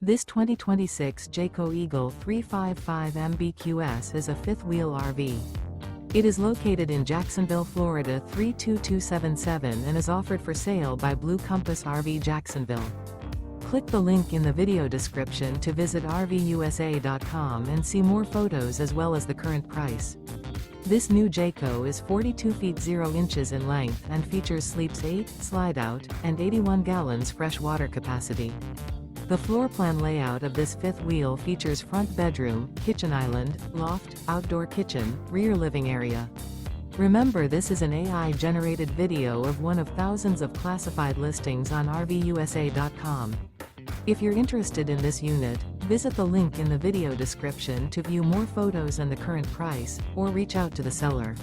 This 2026 Jayco Eagle 355 MBQS is a fifth-wheel RV. It is located in Jacksonville, Florida 32277 and is offered for sale by Blue Compass RV Jacksonville. Click the link in the video description to visit RVUSA.com and see more photos as well as the current price. This new Jayco is 42 feet 0 inches in length and features sleeps 8, slide-out, and 81 gallons fresh water capacity. The floor plan layout of this fifth wheel features front bedroom, kitchen island, loft, outdoor kitchen, rear living area. Remember, this is an AI-generated video of one of thousands of classified listings on RVUSA.com. If you're interested in this unit, visit the link in the video description to view more photos and the current price, or reach out to the seller.